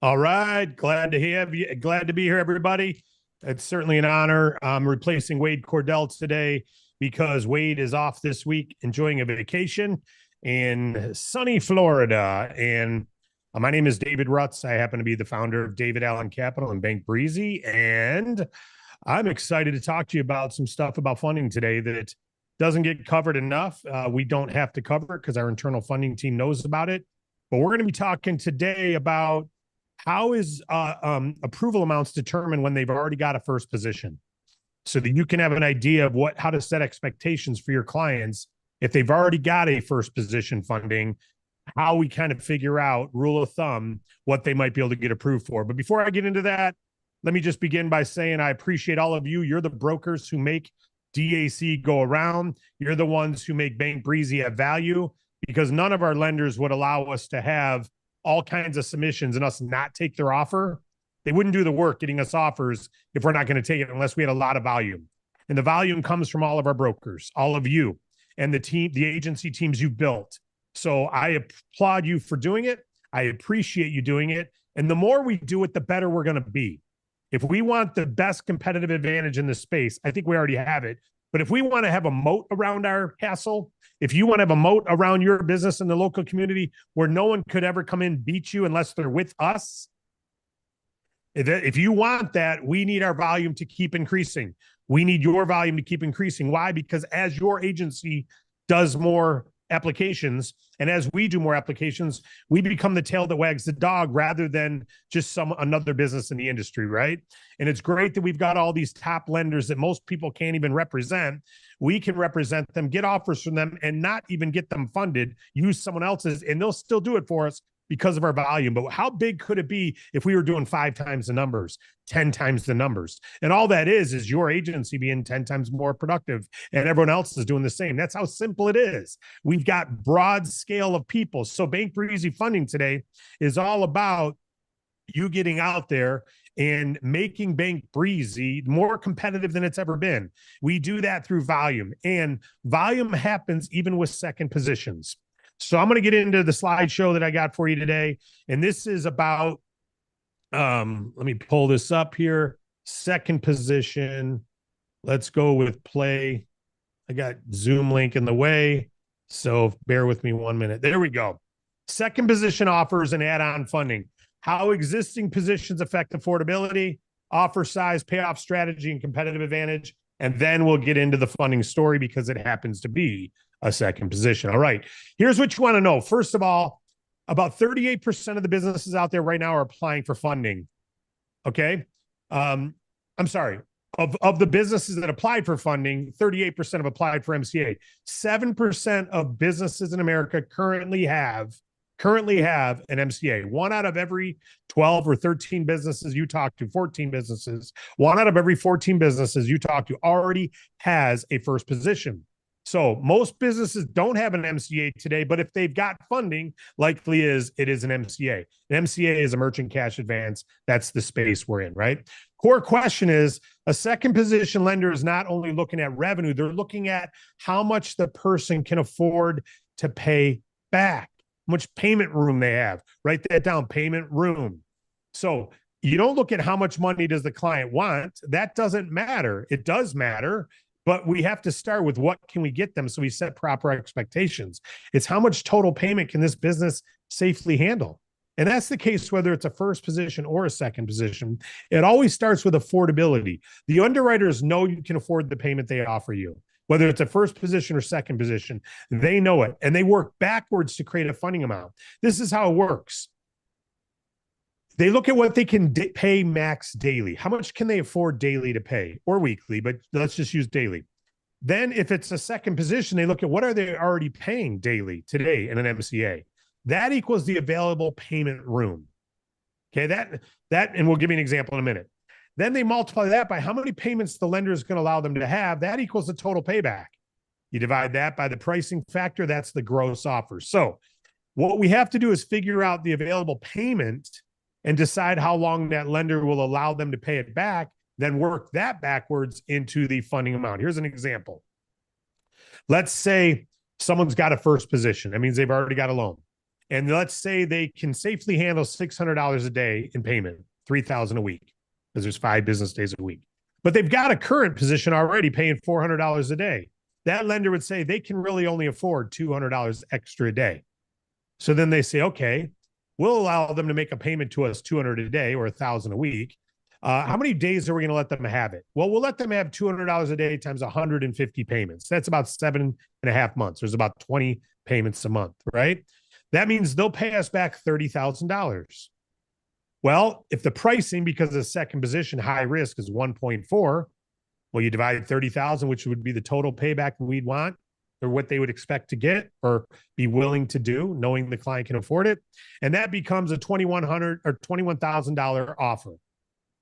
All right. Glad to have you. Glad to be here, everybody. It's certainly an honor. I'm replacing Wade Cordell today because Wade is off this week enjoying a vacation in sunny Florida. And my name is David Rutz. I happen to be the founder of David Allen Capital and Bank Breezy. And I'm excited to talk to you about some stuff about funding today that doesn't get covered enough. We don't have to cover it because our internal funding team knows about it. But we're going to be talking today about how is approval amounts determined when they've already got a first position, so that you can have an idea of how to set expectations for your clients if they've already got a first position funding, how we kind of figure out, rule of thumb, what they might be able to get approved for. But before I get into that, let me just begin by saying I appreciate all of you. You're the brokers who make DAC go around. You're the ones who make Bank Breezy have value, because none of our lenders would allow us to have all kinds of submissions and us not take their offer. They wouldn't do the work getting us offers if we're not going to take it unless we had a lot of volume. And the volume comes from all of our brokers, all of you, and the team, the agency teams you've built. So I applaud you for doing it. I appreciate you doing it. And the more we do it, the better we're going to be. If we want the best competitive advantage in the space, I think we already have it. But if we want to have a moat around our castle, if you want to have a moat around your business in the local community where no one could ever come in and beat you unless they're with us, if you want that, we need our volume to keep increasing. We need your volume to keep increasing. Why? Because as your agency does more applications, and as we do more applications, we become the tail that wags the dog rather than just another business in the industry, right? And it's great that we've got all these top lenders that most people can't even represent. We can represent them, get offers from them, and not even get them funded, use someone else's, and they'll still do it for us because of our volume. But how big could it be if we were doing 5 times the numbers, 10 times the numbers? And all that is your agency being 10 times more productive and everyone else is doing the same. That's how simple it is. We've got broad scale of people. So Bank Breezy funding today is all about you getting out there and making Bank Breezy more competitive than it's ever been. We do that through volume, and volume happens even with second positions. So I'm going to get into the slideshow that I got for you today. And this is about, let me pull this up here. Second position. Let's go with play. I got Zoom link in the way, so bear with me 1 minute. There we go. Second position offers and add-on funding. How existing positions affect affordability, offer size, payoff strategy, and competitive advantage. And then we'll get into the funding story because it happens to be a second position. All right. Here's what you want to know. First of all, about 38% of the businesses out there right now are applying for funding. Okay. I'm sorry. Of the businesses that applied for funding, 38% have applied for MCA. 7% of businesses in America currently have an MCA. 1 out of every 12 or 13 businesses you talk to, 14 businesses, 1 out of every 14 businesses you talk to already has a first position. So most businesses don't have an MCA today, but if they've got funding, likely it is an MCA. An MCA is a merchant cash advance. That's the space we're in, right? Core question is, a second position lender is not only looking at revenue, they're looking at how much the person can afford to pay back, how much payment room they have. Write that down, payment room. So you don't look at how much money does the client want. That doesn't matter. It does matter. But we have to start with what can we get them so we set proper expectations. It's how much total payment can this business safely handle? And that's the case whether it's a first position or a second position. It always starts with affordability. The underwriters know you can afford the payment they offer you. Whether it's a first position or second position, they know it. And they work backwards to create a funding amount. This is how it works. They look at what they can pay max daily. How much can they afford daily to pay, or weekly, but let's just use daily. Then if it's a second position, they look at what are they already paying daily today in an MCA. That equals the available payment room. Okay, and we'll give you an example in a minute. Then they multiply that by how many payments the lender is going to allow them to have. That equals the total payback. You divide that by the pricing factor. That's the gross offer. So what we have to do is figure out the available payment and decide how long that lender will allow them to pay it back, then work that backwards into the funding amount. Here's an example. Let's say someone's got a first position. That means they've already got a loan. And let's say they can safely handle $600 a day in payment, $3,000 a week, because there's 5 business days a week. But they've got a current position already paying $400 a day. That lender would say they can really only afford $200 extra a day. So then they say, okay, we'll allow them to make a payment to us $200 a day or $1,000 a week. How many days are we going to let them have it? Well, we'll let them have $200 a day times 150 payments. That's about 7.5 months. There's about 20 payments a month, right? That means they'll pay us back $30,000. Well, if the pricing, because of the second position, high risk, is 1.4, well, you divide 30,000, which would be the total payback we'd want, or what they would expect to get or be willing to do, knowing the client can afford it. And that becomes a $2,100 or $21,000 offer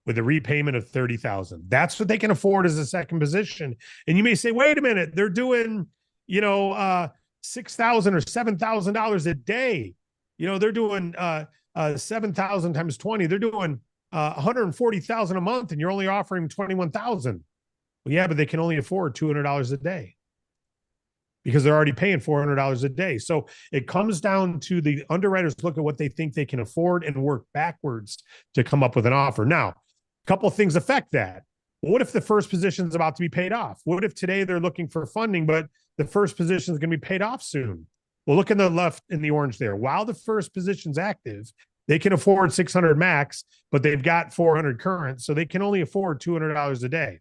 with a repayment of $30,000. That's what they can afford as a second position. And you may say, wait a minute, they're doing, $6,000 or $7,000 a day. They're doing 7,000 times 20. They're doing 140,000 a month, and you're only offering 21,000. Well, yeah, but they can only afford $200 a day because they're already paying $400 a day. So it comes down to the underwriters look at what they think they can afford and work backwards to come up with an offer. Now, a couple of things affect that. What if the first position is about to be paid off? What if today they're looking for funding, but the first position is going to be paid off soon? Well, look in the left in the orange there. While the first position's active, they can afford 600 max, but they've got 400 current, so they can only afford $200 a day,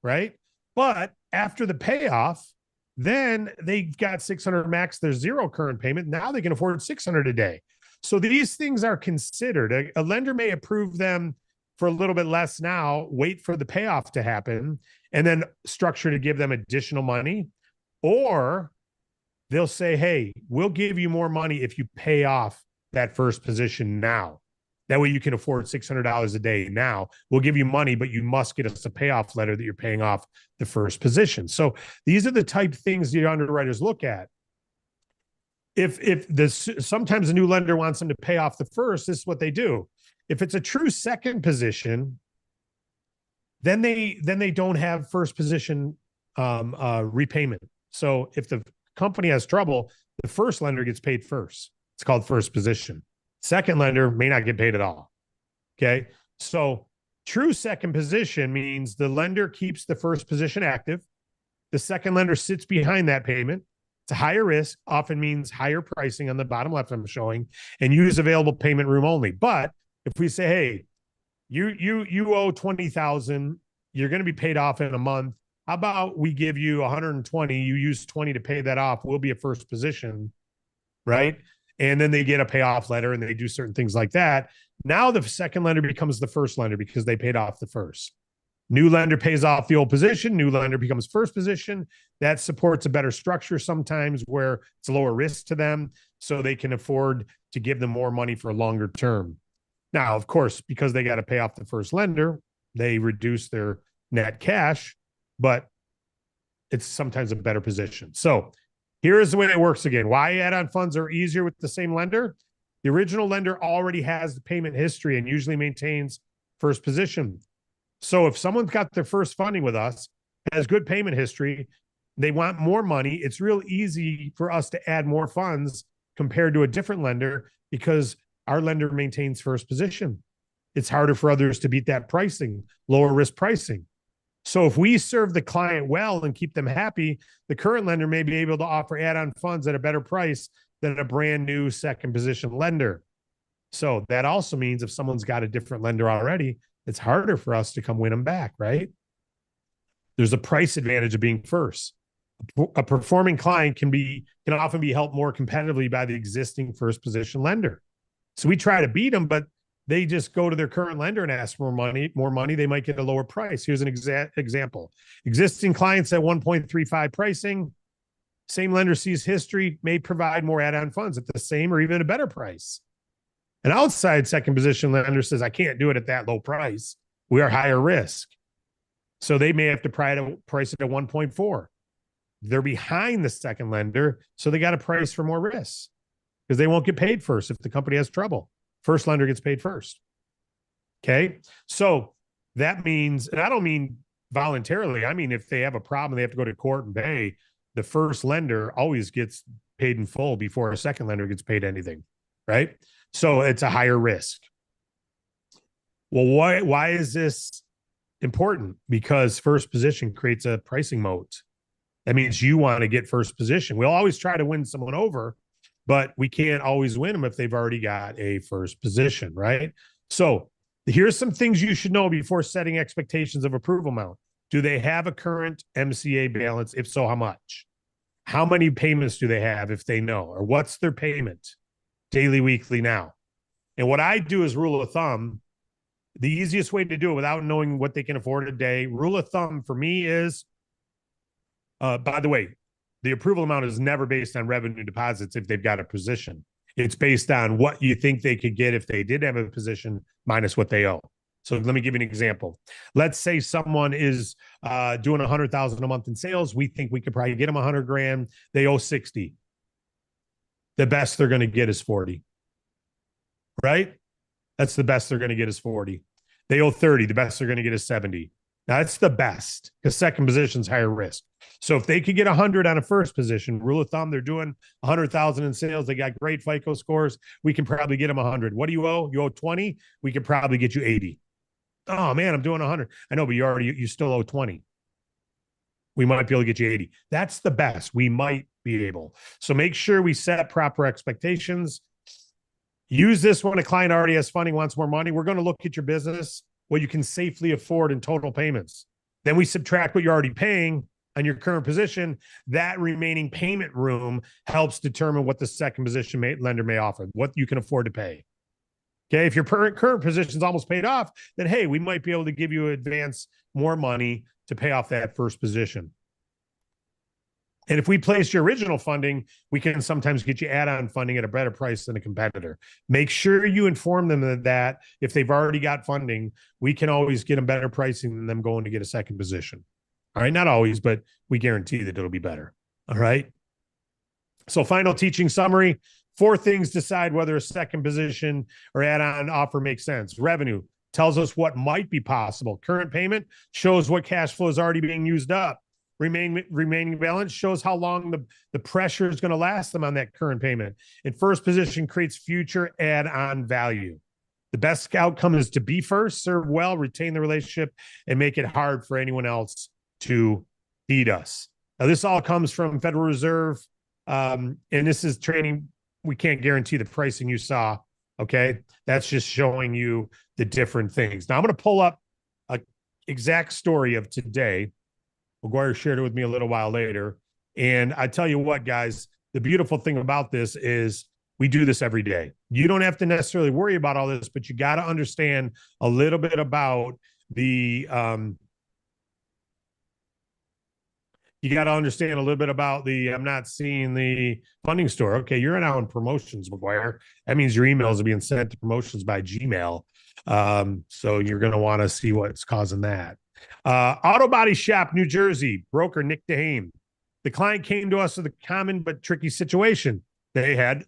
right? But after the payoff, then they've got 600 max, there's 0 current payment. Now they can afford 600 a day. So these things are considered. A lender may approve them for a little bit less now, wait for the payoff to happen, and then structure to give them additional money. Or they'll say, hey, we'll give you more money if you pay off that first position now. That way you can afford $600 a day now. We'll give you money, but you must get us a payoff letter that you're paying off the first position. So these are the type of things the underwriters look at. Sometimes a new lender wants them to pay off the first, this is what they do. If it's a true second position, then they don't have first position repayment. So if the company has trouble, the first lender gets paid first. It's called first position. Second lender may not get paid at all. Okay. So true second position means the lender keeps the first position active. The second lender sits behind that payment. It's a higher risk, often means higher pricing on the bottom left I'm showing, and use available payment room only. But if we say, hey, you owe 20,000, you're going to be paid off in a month. How about we give you 120, you use 20 to pay that off. We'll be a first position, right? And then they get a payoff letter and they do certain things like that. Now the second lender becomes the first lender because they paid off the first. New lender pays off the old position. New lender becomes first position. That supports a better structure sometimes where it's lower risk to them, so they can afford to give them more money for a longer term. Now, of course, because they got to pay off the first lender, they reduce their net cash, but it's sometimes a better position. So here is the way it works again. Why add-on funds are easier with the same lender? The original lender already has the payment history and usually maintains first position. So if someone's got their first funding with us, has good payment history, they want more money, it's real easy for us to add more funds compared to a different lender because our lender maintains first position. It's harder for others to beat that pricing, lower risk pricing. So if we serve the client well and keep them happy, the current lender may be able to offer add-on funds at a better price than a brand new second position lender. So that also means if someone's got a different lender already, it's harder for us to come win them back, right? There's a price advantage of being first. A performing client can often be helped more competitively by the existing first position lender. So we try to beat them, but they just go to their current lender and ask for more money. They might get a lower price. Here's an example. Existing clients at 1.35 pricing, same lender sees history, may provide more add-on funds at the same or even a better price. An outside second position lender says, I can't do it at that low price. We are higher risk. So they may have to price it at 1.4. They're behind the second lender, so they got to price for more risk because they won't get paid first if the company has trouble. First lender gets paid first. Okay. So that means, and I don't mean voluntarily, I mean, if they have a problem, they have to go to court and pay, the first lender always gets paid in full before a second lender gets paid anything. right? So it's a higher risk. Well, why is this important? Because first position creates a pricing moat. That means you want to get first position. We'll always try to win someone over, but we can't always win them if they've already got a first position, right? So here's some things you should know before setting expectations of approval amount. Do they have a current MCA balance? If so, how much? How many payments do they have if they know? Or what's their payment? Daily, weekly, now. And what I do is rule of thumb. The easiest way to do it without knowing what they can afford a day, rule of thumb for me is, by the way, the approval amount is never based on revenue deposits if they've got a position. It's based on what you think they could get if they did have a position minus what they owe. So let me give you an example. Let's say someone is doing 100,000 a month in sales. We think we could probably get them 100 grand. They owe 60. The best they're going to get is 40. Right? That's the best they're going to get is 40. They owe 30. The best they're going to get is 70. Now, that's the best because second position is higher risk. So if they could get 100 on a first position, rule of thumb, they're doing 100,000 in sales. They got great FICO scores. We can probably get them 100. What do you owe? You owe 20. We could probably get you 80. Oh, man, I'm doing 100. I know, but you still owe 20. We might be able to get you 80. That's the best. We might be able. So make sure we set proper expectations. Use this when a client already has funding, wants more money. We're going to look at your business, what you can safely afford in total payments. Then we subtract what you're already paying on your current position. That remaining payment room helps determine what the second position lender may offer, what you can afford to pay. Okay, if your current position is almost paid off, then hey, we might be able to give you advance more money to pay off that first position. And if we place your original funding, we can sometimes get you add-on funding at a better price than a competitor. Make sure you inform them that if they've already got funding, we can always get them better pricing than them going to get a second position. All right, not always, but we guarantee that it'll be better. All right. So final teaching summary, 4 things decide whether a second position or add-on offer makes sense. Revenue tells us what might be possible. Current payment shows what cash flow is already being used up. Remaining balance shows how long the pressure is going to last them on that current payment. And first position creates future add-on value. The best outcome is to be first, serve well, retain the relationship, and make it hard for anyone else to beat us. Now, this all comes from Federal Reserve, and this is training. We can't guarantee the pricing you saw, okay? That's just showing you the different things. Now, I'm going to pull up an exact story of today. McGuire shared it with me a little while later. And I tell you what, guys, the beautiful thing about this is we do this every day. You don't have to necessarily worry about all this, but you got to understand a little bit about the, I'm not seeing the funding store. Okay, you're now in promotions, McGuire. That means your emails are being sent to promotions by Gmail. So you're going to want to see what's causing that. Auto Body Shop, New Jersey, broker Nick DeHame. The client came to us with a common but tricky situation. They had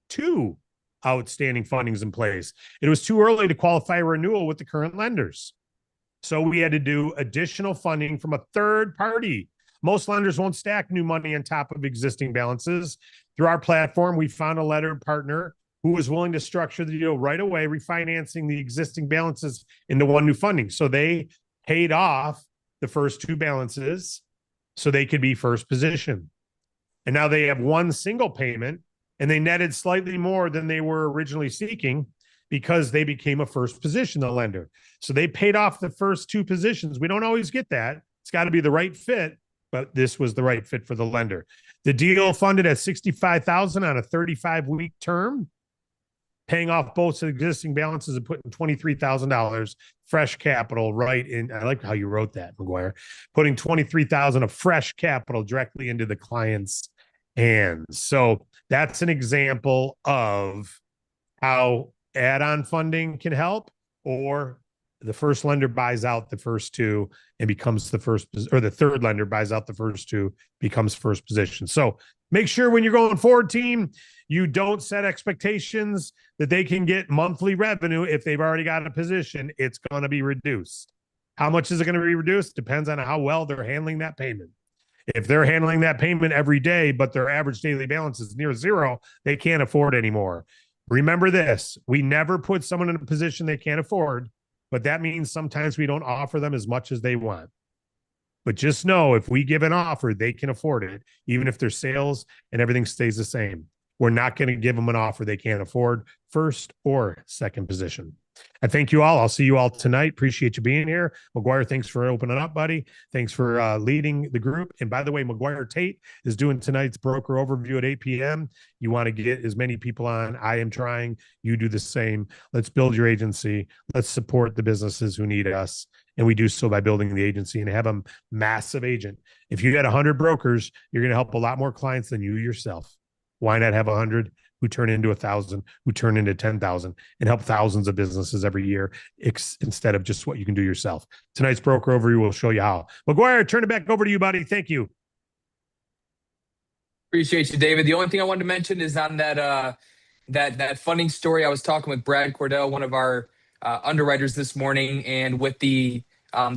2 outstanding fundings in place. It was too early to qualify a renewal with the current lenders. So we had to do additional funding from a third party. Most lenders won't stack new money on top of existing balances. Through our platform, we found a lender partner who was willing to structure the deal right away, refinancing the existing balances into one new funding. So they paid off the first 2 balances so they could be first position. And now they have one single payment, and they netted slightly more than they were originally seeking because they became a first position, the lender. So they paid off the first 2 positions. We don't always get that. It's got to be the right fit, but this was the right fit for the lender. The deal funded at $65,000 on a 35-week term, paying off both existing balances and putting $23,000 fresh capital right in. I like how you wrote that, McGuire. Putting $23,000 of fresh capital directly into the client's hands. So that's an example of how add-on funding can help, or the first lender buys out the first 2 and becomes the first, or the third lender buys out the first 2, becomes first position. So make sure when you're going forward, team, you don't set expectations that they can get monthly revenue. If they've already got a position, it's going to be reduced. How much is it going to be reduced? Depends on how well they're handling that payment. If they're handling that payment every day, but their average daily balance is near 0, they can't afford anymore. Remember this, we never put someone in a position they can't afford, but that means sometimes we don't offer them as much as they want. But just know if we give an offer, they can afford it, even if their sales and everything stays the same. We're not going to give them an offer they can't afford, first or second position. I thank you all. I'll see you all tonight. Appreciate you being here. McGuire, thanks for opening up, buddy. Thanks for leading the group. And by the way, McGuire Tate is doing tonight's broker overview at 8 p.m. You want to get as many people on. I am trying. You do the same. Let's build your agency. Let's support the businesses who need us. And we do so by building the agency and have a massive agent. If you had 100 brokers, you're going to help a lot more clients than you yourself. Why not have 100 who turn into 1,000, who turn into 10,000, and help thousands of businesses every year instead of just what you can do yourself? Tonight's broker overview will show you how. McGuire, turn it back over to you, buddy. Thank you. Appreciate you, David. The only thing I wanted to mention is on that funding story. I was talking with Brad Cordell, one of our underwriters this morning, and with the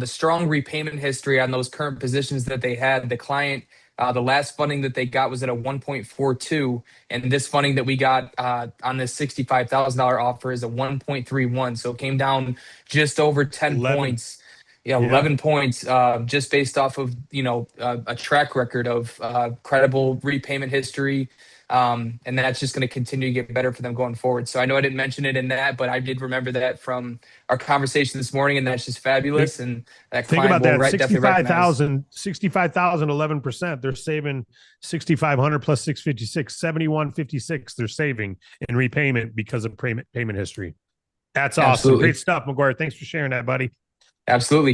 strong repayment history on those current positions that they had, the client, the last funding that they got was at a 1.42, and this funding that we got on this $65,000 offer is a 1.31. So it came down just over 10 points. Yeah, 11 points, just based off of, a track record of credible repayment history. And that's just going to continue to get better for them going forward. So I know I didn't mention it in that, but I did remember that from our conversation this morning, and that's just fabulous. And that think about that, definitely 65,000, 11%. They're saving 6,500 plus 656, 7,156. They're saving in repayment because of payment history. That's awesome. Absolutely. Great stuff, McGuire. Thanks for sharing that, buddy. Absolutely.